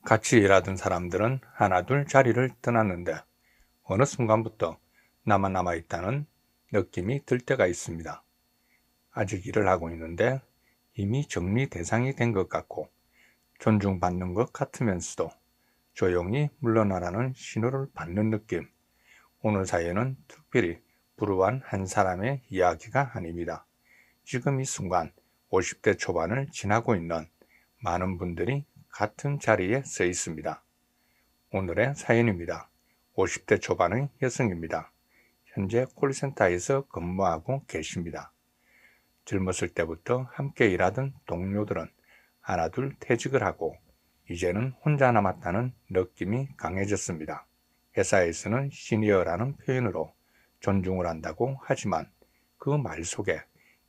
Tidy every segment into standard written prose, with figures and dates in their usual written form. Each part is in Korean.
같이 일하던 사람들은 하나둘 자리를 떠났는데 어느 순간부터 나만 남아있다는 느낌이 들 때가 있습니다. 아직 일을 하고 있는데 이미 정리 대상이 된 것 같고 존중받는 것 같으면서도 조용히 물러나라는 신호를 받는 느낌. 오늘 사연은 특별히 불우한 한 사람의 이야기가 아닙니다. 지금 이 순간 50대 초반을 지나고 있는 많은 분들이 같은 자리에 서 있습니다. 오늘의 사연입니다. 50대 초반의 여성입니다. 현재 콜센터에서 근무하고 계십니다. 젊었을 때부터 함께 일하던 동료들은 하나둘 퇴직을 하고 이제는 혼자 남았다는 느낌이 강해졌습니다. 회사에서는 시니어라는 표현으로 존중을 한다고 하지만 그 말 속에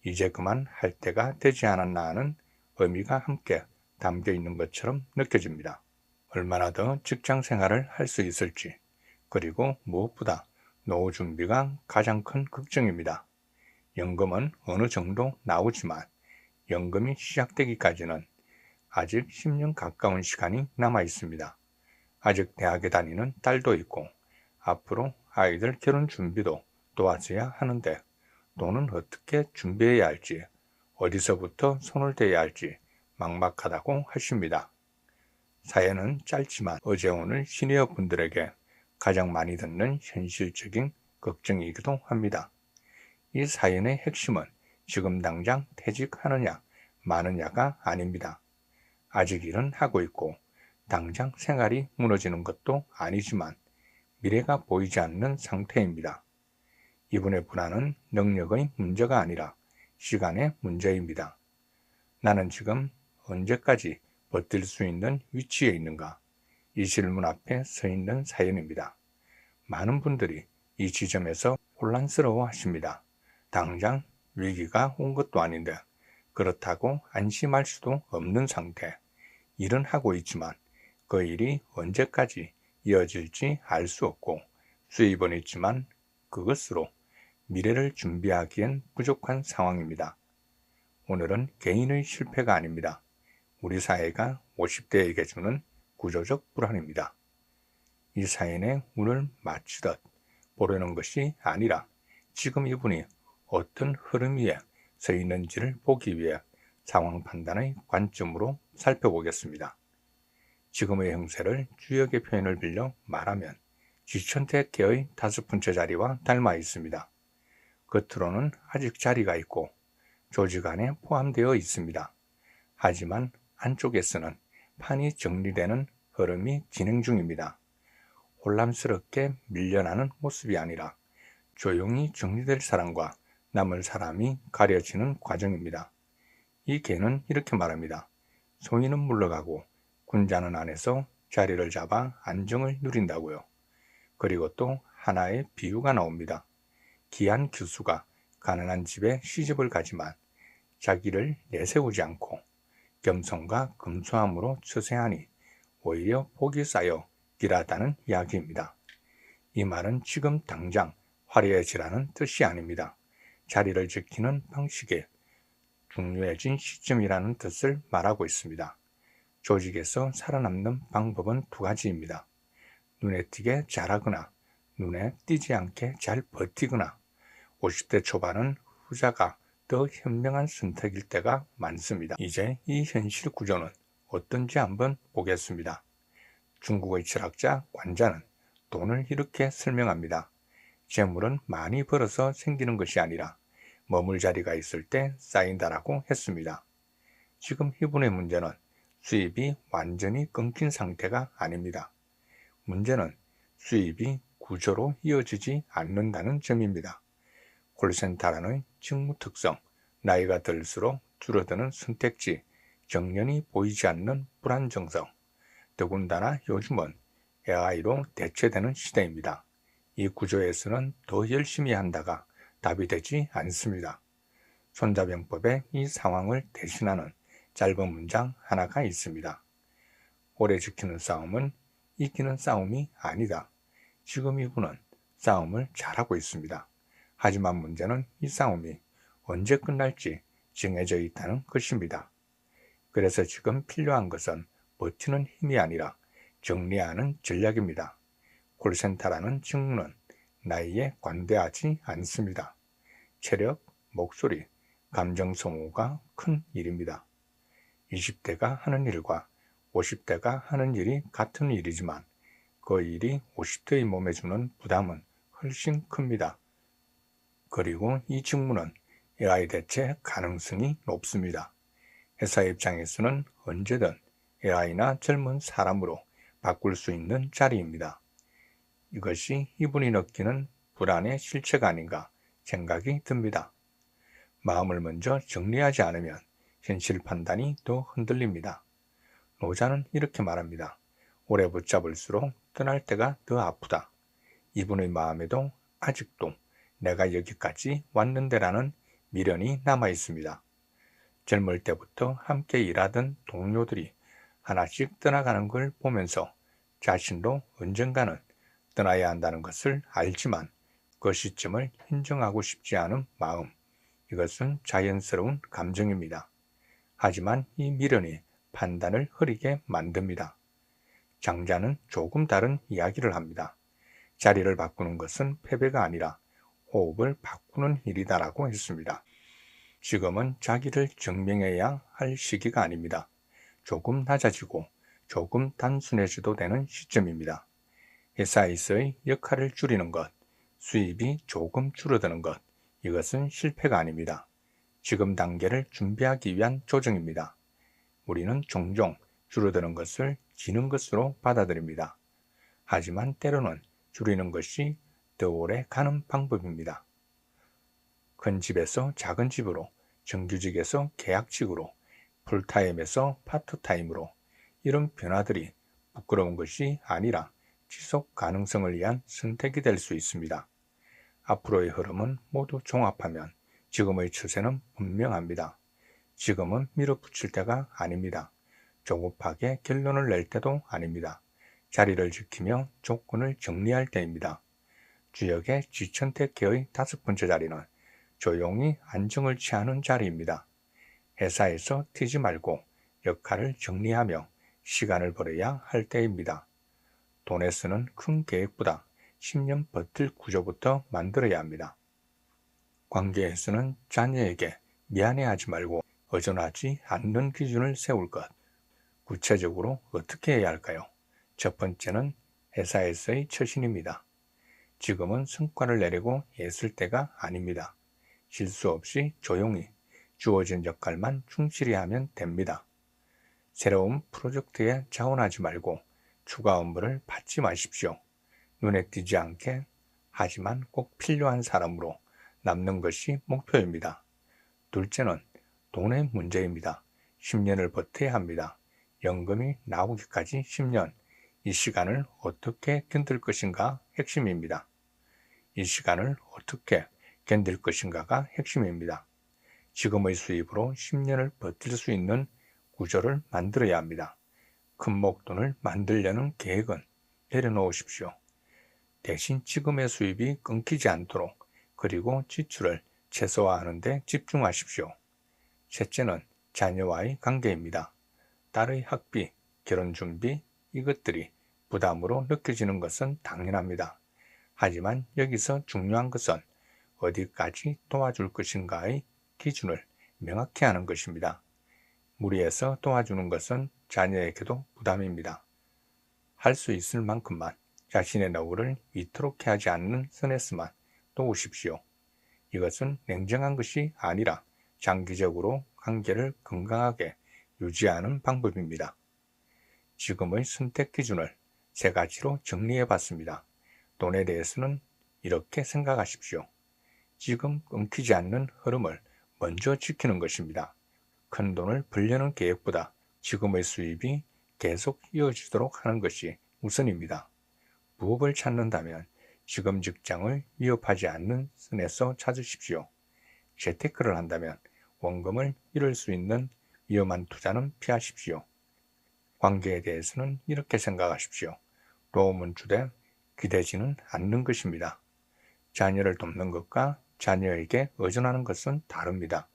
이제 그만 할 때가 되지 않았나 하는 의미가 함께 담겨 있는 것처럼 느껴집니다. 얼마나 더 직장 생활을 할 수 있을지, 그리고 무엇보다 노후 준비가 가장 큰 걱정입니다. 연금은 어느 정도 나오지만 연금이 시작되기까지는 아직 10년 가까운 시간이 남아 있습니다. 아직 대학에 다니는 딸도 있고 앞으로 아이들 결혼 준비도 도와줘야 하는데 돈은 어떻게 준비해야 할지, 어디서부터 손을 대야 할지 막막하다고 하십니다. 사연은 짧지만 어제 오늘 시니어 분들에게 가장 많이 듣는 현실적인 걱정이기도 합니다. 이 사연의 핵심은 지금 당장 퇴직하느냐 마느냐가 아닙니다. 아직 일은 하고 있고 당장 생활이 무너지는 것도 아니지만 미래가 보이지 않는 상태입니다. 이분의 불안은 능력의 문제가 아니라 시간의 문제입니다. 나는 지금 언제까지 버틸 수 있는 위치에 있는가? 이 질문 앞에 서 있는 사연입니다. 많은 분들이 이 지점에서 혼란스러워 하십니다. 당장 위기가 온 것도 아닌데 그렇다고 안심할 수도 없는 상태. 일은 하고 있지만 그 일이 언제까지 이어질지 알 수 없고 수입은 있지만 그것으로 미래를 준비하기엔 부족한 상황입니다. 오늘은 개인의 실패가 아닙니다. 우리 사회가 50대에게 주는 구조적 불안입니다. 이 사연에 운을 맞추듯 보려는 것이 아니라 지금 이분이 어떤 흐름 위에 서 있는지를 보기 위해 상황 판단의 관점으로 살펴보겠습니다. 지금의 형세를 주역의 표현을 빌려 말하면 쥐천태개의 5번째 자리와 닮아 있습니다. 겉으로는 아직 자리가 있고 조직 안에 포함되어 있습니다. 하지만 안쪽에서는 판이 정리되는 흐름이 진행 중입니다. 혼란스럽게 밀려나는 모습이 아니라 조용히 정리될 사람과 남을 사람이 가려지는 과정입니다. 이 개는 이렇게 말합니다. 송이는 물러가고 군자는 안에서 자리를 잡아 안정을 누린다고요. 그리고 또 하나의 비유가 나옵니다. 귀한 교수가 가난한 집에 시집을 가지만 자기를 내세우지 않고 겸손과 검소함으로 처세하니 오히려 복이 쌓여 길하다는 이야기입니다. 이 말은 지금 당장 화려해지라는 뜻이 아닙니다. 자리를 지키는 방식이 중요해진 시점이라는 뜻을 말하고 있습니다. 조직에서 살아남는 방법은 2가지입니다. 눈에 띄게 잘하거나 눈에 띄지 않게 잘 버티거나 50대 초반은 후자가 더 현명한 선택일 때가 많습니다. 이제 이 현실 구조는 어떤지 한번 보겠습니다. 중국의 철학자 관자는 돈을 이렇게 설명합니다. 재물은 많이 벌어서 생기는 것이 아니라 머물 자리가 있을 때 쌓인다라고 했습니다. 지금 이분의 문제는 수입이 완전히 끊긴 상태가 아닙니다. 문제는 수입이 구조로 이어지지 않는다는 점입니다. 콜센터라는 직무 특성, 나이가 들수록 줄어드는 선택지, 정년이 보이지 않는 불안정성, 더군다나 요즘은 AI로 대체되는 시대입니다. 이 구조에서는 더 열심히 한다가 답이 되지 않습니다. 손자병법에 이 상황을 대신하는 짧은 문장 하나가 있습니다. 오래 지키는 싸움은 이기는 싸움이 아니다. 지금 이분은 싸움을 잘하고 있습니다. 하지만 문제는 이 싸움이 언제 끝날지 정해져 있다는 것입니다. 그래서 지금 필요한 것은 버티는 힘이 아니라 정리하는 전략입니다. 콜센터라는 직무는 나이에 관대하지 않습니다. 체력, 목소리, 감정 소모가 큰 일입니다. 20대가 하는 일과 50대가 하는 일이 같은 일이지만 그 일이 50대의 몸에 주는 부담은 훨씬 큽니다. 그리고 이 직무는 AI 대체 가능성이 높습니다. 회사 입장에서는 언제든 AI나 젊은 사람으로 바꿀 수 있는 자리입니다. 이것이 이분이 느끼는 불안의 실체가 아닌가 생각이 듭니다. 마음을 먼저 정리하지 않으면 현실 판단이 더 흔들립니다. 노자는 이렇게 말합니다. 오래 붙잡을수록 떠날 때가 더 아프다. 이분의 마음에도 아직도 내가 여기까지 왔는데라는 미련이 남아 있습니다. 젊을 때부터 함께 일하던 동료들이 하나씩 떠나가는 걸 보면서 자신도 언젠가는 떠나야 한다는 것을 알지만 그 시점을 인정하고 싶지 않은 마음, 이것은 자연스러운 감정입니다. 하지만 이 미련이 판단을 흐리게 만듭니다. 장자는 조금 다른 이야기를 합니다. 자리를 바꾸는 것은 패배가 아니라 호흡을 바꾸는 일이다라고 했습니다. 지금은 자기를 증명해야 할 시기가 아닙니다. 조금 낮아지고 조금 단순해져도 되는 시점입니다. 회사에서의 역할을 줄이는 것, 수입이 조금 줄어드는 것, 이것은 실패가 아닙니다. 지금 단계를 준비하기 위한 조정입니다. 우리는 종종 줄어드는 것을 지는 것으로 받아들입니다. 하지만 때로는 줄이는 것이 더 오래 가는 방법입니다. 큰 집에서 작은 집으로, 정규직에서 계약직으로, 풀타임에서 파트타임으로, 이런 변화들이 부끄러운 것이 아니라 지속 가능성을 위한 선택이 될 수 있습니다. 앞으로의 흐름은 모두 종합하면 지금의 추세는 분명합니다. 지금은 밀어붙일 때가 아닙니다. 조급하게 결론을 낼 때도 아닙니다. 자리를 지키며 조건을 정리할 때입니다. 주역의 지천택계의 5번째 자리는 조용히 안정을 취하는 자리입니다. 회사에서 튀지 말고 역할을 정리하며 시간을 벌어야 할 때입니다. 돈에 쓰는 큰 계획보다 10년 버틸 구조부터 만들어야 합니다. 관계에서는 자녀에게 미안해하지 말고 의존하지 않는 기준을 세울 것. 구체적으로 어떻게 해야 할까요? 첫 번째는 회사에서의 처신입니다. 지금은 성과를 내려고 애쓸 때가 아닙니다. 실수 없이 조용히 주어진 역할만 충실히 하면 됩니다. 새로운 프로젝트에 자원하지 말고 추가 업무를 받지 마십시오. 눈에 띄지 않게 하지만 꼭 필요한 사람으로 남는 것이 목표입니다. 둘째는 돈의 문제입니다. 10년을 버텨야 합니다. 연금이 나오기까지 10년, 이 시간을 어떻게 견딜 것인가 핵심입니다. 이 시간을 어떻게 견딜 것인가가 핵심입니다. 지금의 수입으로 10년을 버틸 수 있는 구조를 만들어야 합니다. 큰 목돈을 만들려는 계획은 내려놓으십시오. 대신 지금의 수입이 끊기지 않도록 그리고 지출을 최소화하는 데 집중하십시오. 셋째는 자녀와의 관계입니다. 딸의 학비, 결혼 준비, 이것들이 부담으로 느껴지는 것은 당연합니다. 하지만 여기서 중요한 것은 어디까지 도와줄 것인가의 기준을 명확히 하는 것입니다. 무리해서 도와주는 것은 자녀에게도 부담입니다. 할 수 있을 만큼만 자신의 노후를 위태롭게 하지 않는 선에서만 도우십시오. 이것은 냉정한 것이 아니라 장기적으로 관계를 건강하게 유지하는 방법입니다. 지금의 선택 기준을 3가지로 정리해 봤습니다. 돈에 대해서는 이렇게 생각하십시오. 지금 끊기지 않는 흐름을 먼저 지키는 것입니다. 큰 돈을 벌려는 계획보다 지금의 수입이 계속 이어지도록 하는 것이 우선입니다. 부업을 찾는다면 지금 직장을 위협하지 않는 선에서 찾으십시오. 재테크를 한다면 원금을 잃을 수 있는 위험한 투자는 피하십시오. 관계에 대해서는 이렇게 생각하십시오. 도움은 주되 기대지는 않는 것입니다. 자녀를 돕는 것과 자녀에게 의존하는 것은 다릅니다.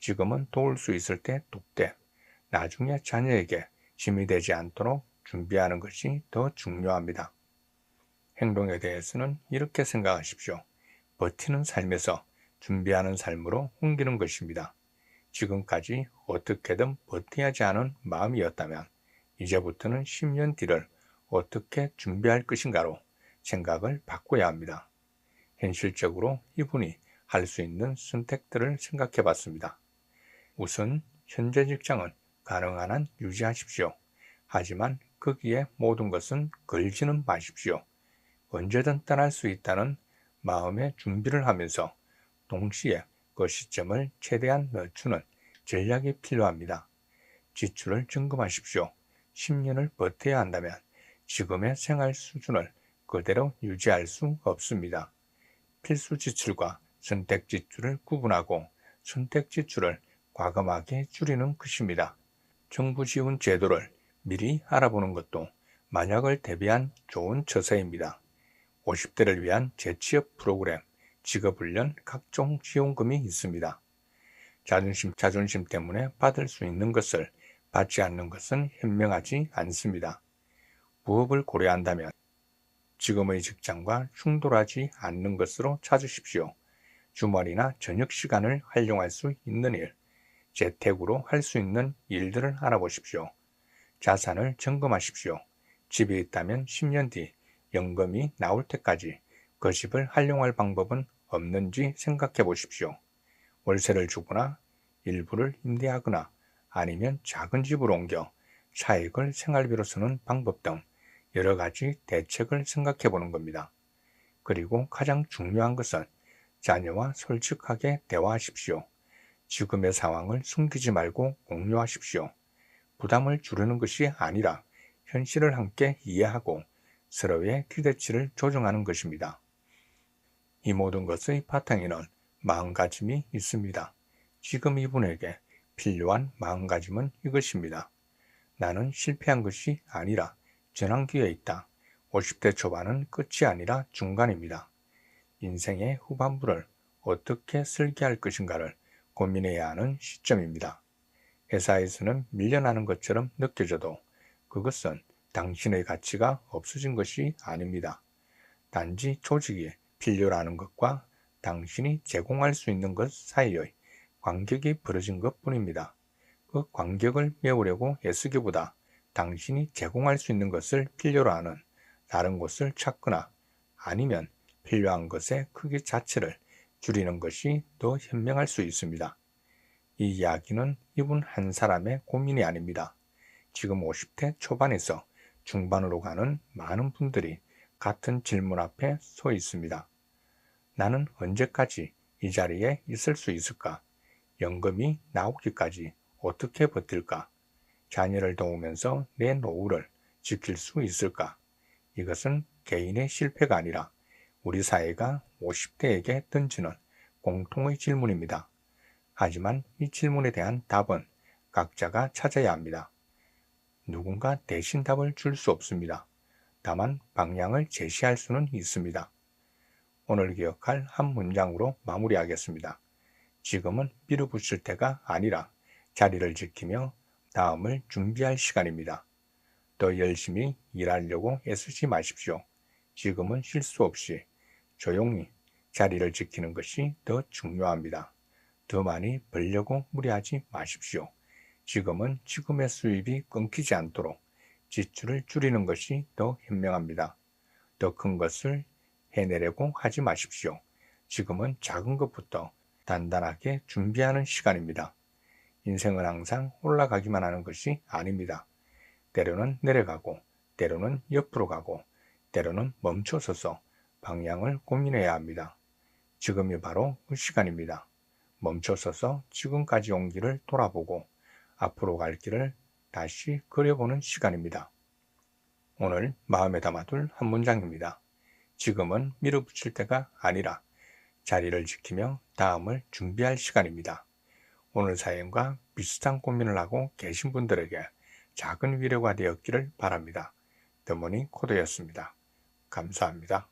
지금은 도울 수 있을 때 돕되 나중에 자녀에게 짐이 되지 않도록 준비하는 것이 더 중요합니다. 행동에 대해서는 이렇게 생각하십시오. 버티는 삶에서 준비하는 삶으로 옮기는 것입니다. 지금까지 어떻게든 버텨야지 하는 마음이었다면 이제부터는 10년 뒤를 어떻게 준비할 것인가로 생각을 바꿔야 합니다. 현실적으로 이분이 할 수 있는 선택들을 생각해 봤습니다. 우선 현재 직장은 가능한 한 유지하십시오. 하지만 거기에 모든 것은 걸지는 마십시오. 언제든 떠날 수 있다는 마음의 준비를 하면서 동시에 그 시점을 최대한 늦추는 전략이 필요합니다. 지출을 점검하십시오. 10년을 버텨야 한다면 지금의 생활 수준을 그대로 유지할 수 없습니다. 필수 지출과 선택 지출을 구분하고 선택 지출을 과감하게 줄이는 것입니다. 정부 지원 제도를 미리 알아보는 것도 만약을 대비한 좋은 처세입니다. 50대를 위한 재취업 프로그램, 직업훈련 각종 지원금이 있습니다. 자존심 때문에 받을 수 있는 것을 받지 않는 것은 현명하지 않습니다. 부업을 고려한다면 지금의 직장과 충돌하지 않는 것으로 찾으십시오. 주말이나 저녁 시간을 활용할 수 있는 일, 재택으로 할 수 있는 일들을 알아보십시오. 자산을 점검하십시오. 집이 있다면 10년 뒤 연금이 나올 때까지 그 집을 활용할 방법은 없는지 생각해 보십시오. 월세를 주거나 일부를 임대하거나 아니면 작은 집으로 옮겨 차익을 생활비로 쓰는 방법 등 여러 가지 대책을 생각해 보는 겁니다. 그리고 가장 중요한 것은 자녀와 솔직하게 대화하십시오. 지금의 상황을 숨기지 말고 공유하십시오. 부담을 줄이는 것이 아니라 현실을 함께 이해하고 서로의 기대치를 조정하는 것입니다. 이 모든 것의 바탕에는 마음가짐이 있습니다. 지금 이분에게 필요한 마음가짐은 이것입니다. 나는 실패한 것이 아니라 전환기에 있다. 50대 초반은 끝이 아니라 중간입니다. 인생의 후반부를 어떻게 설계할 것인가를 고민해야 하는 시점입니다. 회사에서는 밀려나는 것처럼 느껴져도 그것은 당신의 가치가 없어진 것이 아닙니다. 단지 조직이 필요로 하는 것과 당신이 제공할 수 있는 것 사이의 간격이 벌어진 것 뿐입니다. 그 간격을 메우려고 애쓰기보다 당신이 제공할 수 있는 것을 필요로 하는 다른 곳을 찾거나 아니면 필요한 것의 크기 자체를 줄이는 것이 더 현명할 수 있습니다. 이 이야기는 이분 한 사람의 고민이 아닙니다. 지금 50대 초반에서 중반으로 가는 많은 분들이 같은 질문 앞에 서 있습니다. 나는 언제까지 이 자리에 있을 수 있을까? 연금이 나오기까지 어떻게 버틸까? 자녀를 도우면서 내 노후를 지킬 수 있을까? 이것은 개인의 실패가 아니라 우리 사회가 50대에게 던지는 공통의 질문입니다. 하지만 이 질문에 대한 답은 각자가 찾아야 합니다. 누군가 대신 답을 줄 수 없습니다. 다만 방향을 제시할 수는 있습니다. 오늘 기억할 한 문장으로 마무리하겠습니다. 지금은 밀어붙일 때가 아니라 자리를 지키며 다음을 준비할 시간입니다. 더 열심히 일하려고 애쓰지 마십시오. 지금은 실수 없이 조용히 자리를 지키는 것이 더 중요합니다. 더 많이 벌려고 무리하지 마십시오. 지금은 지금의 수입이 끊기지 않도록 지출을 줄이는 것이 더 현명합니다. 더 큰 것을 해내려고 하지 마십시오. 지금은 작은 것부터 단단하게 준비하는 시간입니다. 인생은 항상 올라가기만 하는 것이 아닙니다. 때로는 내려가고, 때로는 옆으로 가고, 때로는 멈춰서서 방향을 고민해야 합니다. 지금이 바로 그 시간입니다. 멈춰서서 지금까지 온 길을 돌아보고 앞으로 갈 길을 다시 그려보는 시간입니다. 오늘 마음에 담아둘 한 문장입니다. 지금은 밀어붙일 때가 아니라 자리를 지키며 다음을 준비할 시간입니다. 오늘 사연과 비슷한 고민을 하고 계신 분들에게 작은 위로가 되었기를 바랍니다. 더모닝 코드였습니다. 감사합니다.